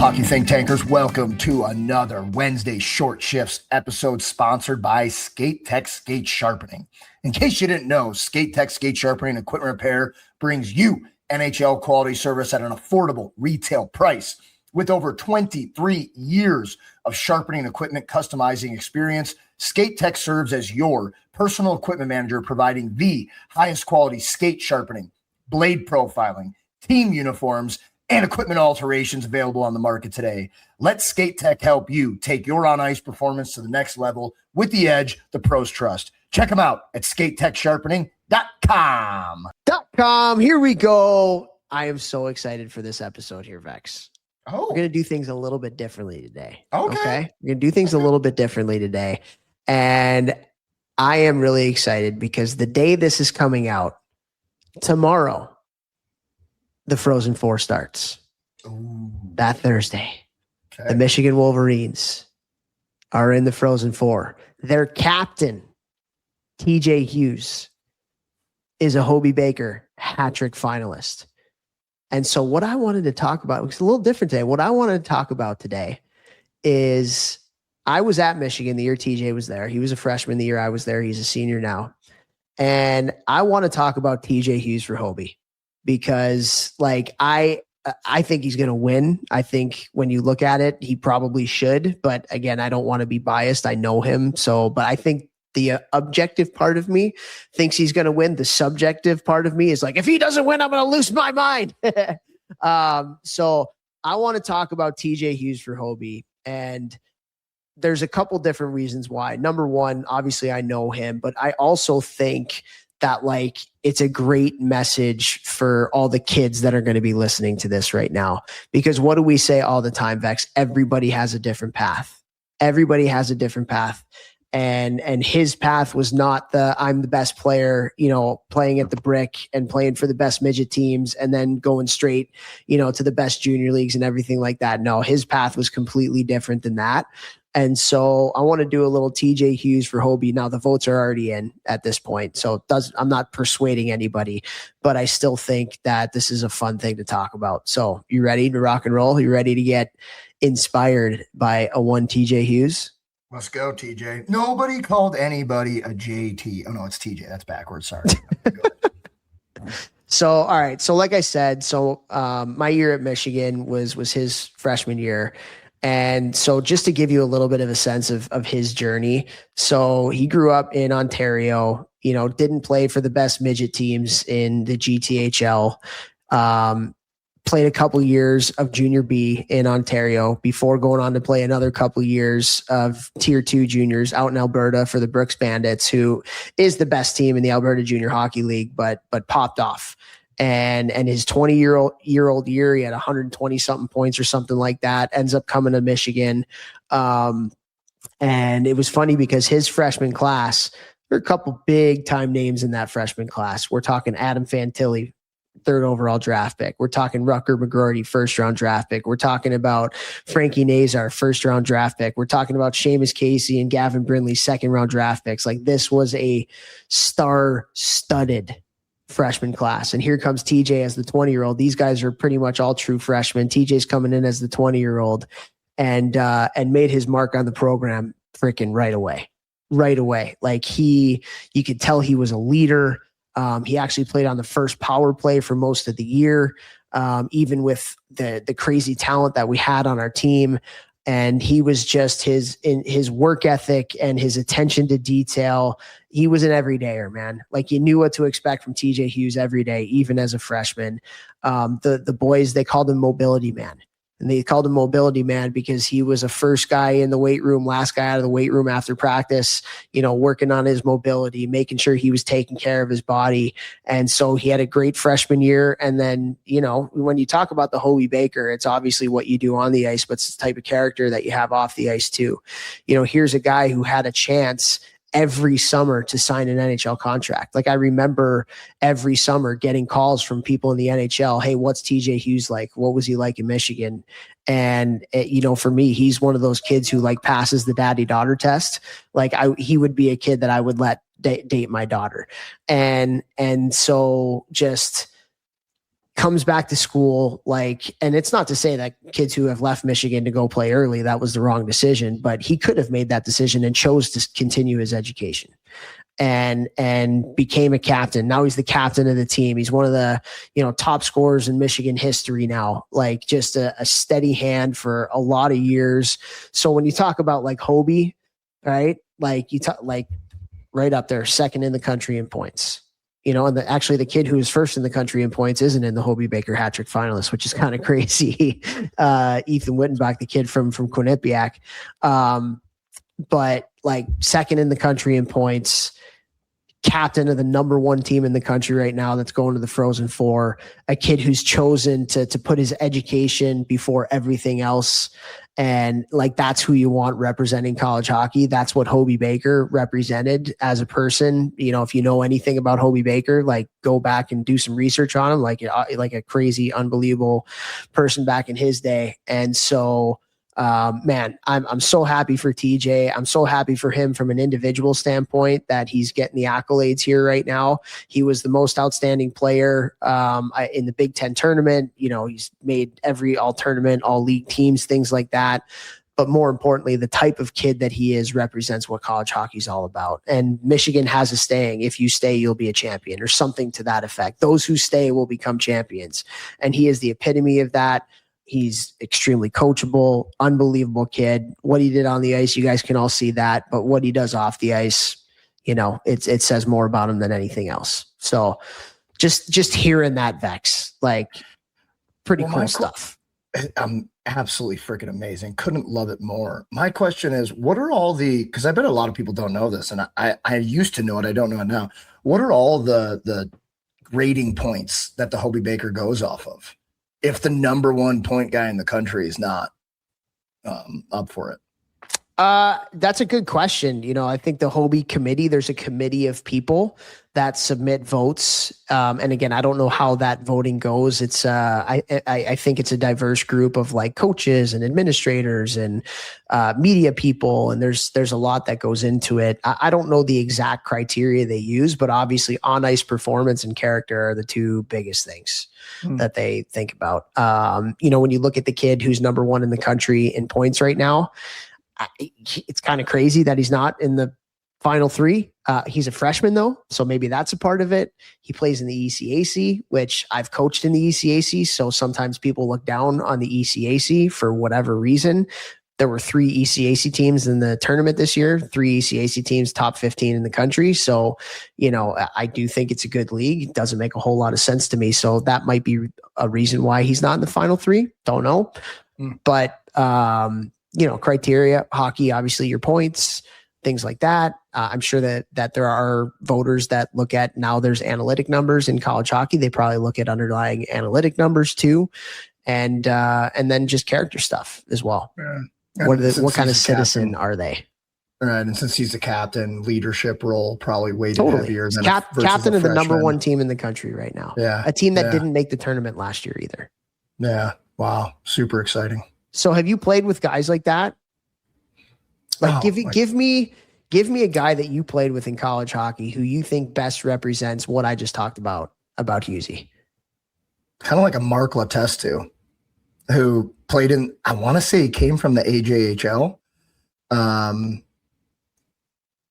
Hockey Think Tankers, welcome to another Wednesday Short Shifts episode sponsored by Skate Tech Skate Sharpening. In case you didn't know, Skate Tech Skate Sharpening Equipment Repair brings you NHL quality service at an affordable retail price. With over 23 years of sharpening equipment customizing experience, Skate Tech serves as your personal equipment manager, providing the highest quality skate sharpening, blade profiling, team uniforms, and equipment alterations available on the market today. Let Skate Tech help you take your on-ice performance to the next level with the edge the pros trust. Check them out at skatetechsharpening.com. Here we go. I am so excited for this episode here, Vex. Oh. We're going to do things a little bit differently today. Okay. We're going to do things a little bit differently today. And I am really excited because the day this is coming out, tomorrow, the Frozen Four starts. Ooh. That Thursday. Okay. The Michigan Wolverines are in the Frozen Four. Their captain, TJ Hughes, is a Hobey Baker hat-trick finalist. And so what I wanted to talk about, it's a little different today. What I wanted to talk about today is I was at Michigan the year TJ was there. He was a freshman the year I was there. He's a senior now. And I want to talk about TJ Hughes for Hobey because I think he's going to win. I think when you look at it, he probably should. But again, I don't want to be biased. I know him. But I think the objective part of me thinks he's going to win. The subjective part of me is like, if he doesn't win, I'm going to lose my mind. So I want to talk about TJ Hughes for Hobey. And there's a couple different reasons why. Number one, obviously I know him, but I also think that it's a great message for all the kids that are going to be listening to this right now. Because what do we say all the time, Vex? Everybody has a different path. Everybody has a different path. And his path was not I'm the best player, playing at the Brick and playing for the best midget teams and then going straight, to the best junior leagues and everything like that. No, his path was completely different than that. And so I want to do a little TJ Hughes for Hobey. Now the votes are already in at this point. So I'm not persuading anybody, but I still think that this is a fun thing to talk about. So you ready to rock and roll? You ready to get inspired by a one TJ Hughes? Let's go, TJ. Nobody called anybody a JT. Oh, no, it's TJ. That's backwards. Sorry. So, all right. So like I said, my year at Michigan was his freshman year. And so just to give you a little bit of a sense of his journey. So he grew up in Ontario, didn't play for the best midget teams in the GTHL. Played a couple years of junior B in Ontario before going on to play another couple years of tier 2 juniors out in Alberta for the Brooks Bandits, who is the best team in the Alberta Junior Hockey League, but popped off. And his 20-year-old year, he had 120 something points or something like that, ends up coming to Michigan. And it was funny because his freshman class, there are a couple big time names in that freshman class. We're talking Adam Fantilli, 3rd overall draft pick. We're talking Rucker McGroarty, 1st round draft pick. We're talking about Frankie Nazar, 1st round draft pick. We're talking about Seamus Casey and Gavin Brindley, 2nd round draft picks. This was a star-studded freshman class. And here comes TJ as the 20-year-old. These guys are pretty much all true freshmen. TJ's coming in as the 20-year-old and made his mark on the program freaking right away. You could tell he was a leader. He actually played on the first power play for most of the year, even with the crazy talent that we had on our team. And he was just his work ethic and his attention to detail. He was an everydayer, man. You knew what to expect from TJ Hughes every day, even as a freshman. The boys, they called him Mobility Man. And they called him Mobility Man because he was a first guy in the weight room, last guy out of the weight room after practice, working on his mobility, making sure he was taking care of his body. And so he had a great freshman year. And then, when you talk about the Hobey Baker, it's obviously what you do on the ice, but it's the type of character that you have off the ice too. Here's a guy who had a chance every summer to sign an NHL contract. I remember every summer getting calls from people in the NHL. Hey, what's TJ Hughes like? What was he like in Michigan? And for me, he's one of those kids who passes the daddy-daughter test. He would be a kid that I would let date my daughter. And so just comes back to school, like, and it's not to say that kids who have left Michigan to go play early, that was the wrong decision, but he could have made that decision and chose to continue his education and became a captain. Now he's the captain of the team. He's one of the, top scorers in Michigan history now, like just a steady hand for a lot of years. So when you talk about like Hobey, right? Like you talk like right up there, second in the country in points. And actually the kid who was first in the country in points isn't in the Hobey Baker hat trick finalist, which is kind of crazy. Ethan Wittenbach, the kid from Quinnipiac. But like second in the country in points, captain of the number one team in the country right now that's going to the Frozen Four, a kid who's chosen to put his education before everything else. And like, that's who you want representing college hockey. That's what Hobey Baker represented as a person. If you know anything about Hobey Baker, like go back and do some research on him, like a crazy, unbelievable person back in his day. And so, man, I'm so happy for TJ. I'm so happy for him from an individual standpoint that he's getting the accolades here right now. He was the most outstanding player in the Big Ten tournament. He's made every all tournament, all league teams, things like that. But more importantly, the type of kid that he is represents what college hockey is all about. And Michigan has a saying, if you stay, you'll be a champion, or something to that effect. Those who stay will become champions. And he is the epitome of that. He's extremely coachable, unbelievable kid. What he did on the ice, you guys can all see that. But what he does off the ice, it says more about him than anything else. So just hearing that, Vex, like pretty cool stuff. I'm absolutely freaking amazing. Couldn't love it more. My question is, what are all because I bet a lot of people don't know this, and I used to know it. I don't know it now. What are all the grading points that the Hobey Baker goes off of if the number one point guy in the country is not up for it? That's a good question. I think the Hobey committee, there's a committee of people that submit votes. And again, I don't know how that voting goes. It's I think it's a diverse group of like coaches and administrators and media people. And there's a lot that goes into it. I don't know the exact criteria they use, but obviously on ice performance and character are the two biggest things that they think about. When you look at the kid who's number one in the country in points right now, it's kind of crazy that he's not in the final three. He's a freshman though, so maybe that's a part of it. He plays in the ECAC, which I've coached in the ECAC. So sometimes people look down on the ECAC for whatever reason. There were 3 ECAC teams in the tournament this year, 3 ECAC teams, top 15 in the country. So, I do think it's a good league. It doesn't make a whole lot of sense to me. So that might be a reason why he's not in the final 3. Don't know. But, criteria, hockey, obviously your points, things like that. I'm sure that there are voters that look at, now there's analytic numbers in college hockey. They probably look at underlying analytic numbers too. And then just character stuff as well. Yeah. What kind of citizen are they? Right. And since he's the captain, leadership role probably weighted heavier than captain of the number one team in the country right now. Yeah. A team that didn't make the tournament last year either. Yeah. Wow. Super exciting. So have you played with guys like that? Like give me a guy that you played with in college hockey who you think best represents what I just talked about Hughesy. Kind of like a Mark Letestu, who played in, I want to say he came from the AJHL,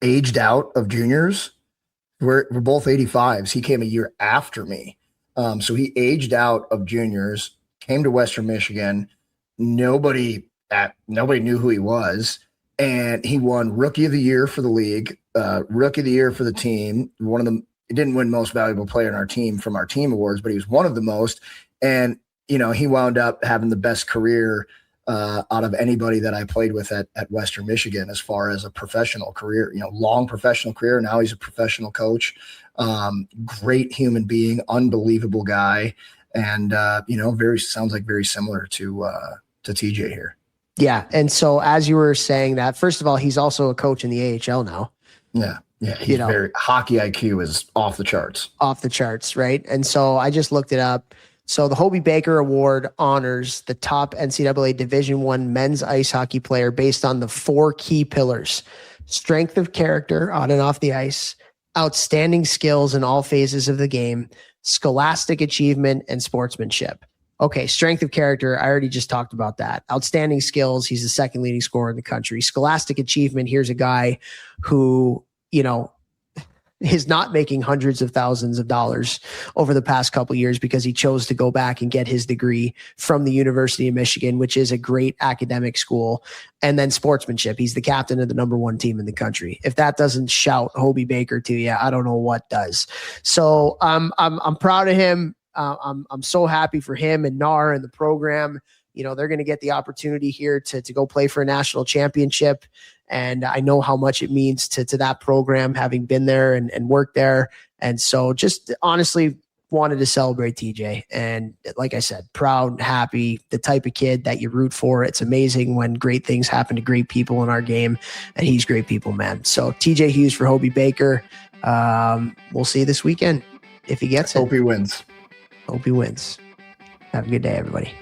aged out of juniors. We're both 85s. He came a year after me. So he aged out of juniors, came to Western Michigan. Nobody knew who he was. And he won Rookie of the Year for the league, Rookie of the Year for the team. One of them, he didn't win Most Valuable Player in our team from our team awards, but he was one of the most. And, he wound up having the best career out of anybody that I played with at Western Michigan as far as a professional career, long professional career. Now he's a professional coach, great human being, unbelievable guy. And, sounds like very similar to TJ here. Yeah. And so as you were saying that, first of all, he's also a coach in the AHL now. Yeah. Yeah. He's very hockey IQ is off the charts. Off the charts. Right. And so I just looked it up. So the Hobey Baker Award honors the top NCAA Division I men's ice hockey player based on the 4 key pillars: strength of character on and off the ice, outstanding skills in all phases of the game, scholastic achievement, and sportsmanship. Okay, strength of character, I already just talked about that. Outstanding skills, he's the second leading scorer in the country. Scholastic achievement, here's a guy who, is not making hundreds of thousands of dollars over the past couple of years because he chose to go back and get his degree from the University of Michigan, which is a great academic school. And then sportsmanship, he's the captain of the number one team in the country. If that doesn't shout Hobey Baker to you, I don't know what does. So I'm proud of him. I'm so happy for him and NAR and the program. They're going to get the opportunity here to go play for a national championship. And I know how much it means to that program, having been there and worked there. And so just honestly wanted to celebrate TJ. And like I said, proud, happy, the type of kid that you root for. It's amazing when great things happen to great people in our game. And he's great people, man. So TJ Hughes for Hobey Baker. We'll see you this weekend if he gets it. Hope he wins. Hope he wins. Have a good day, everybody.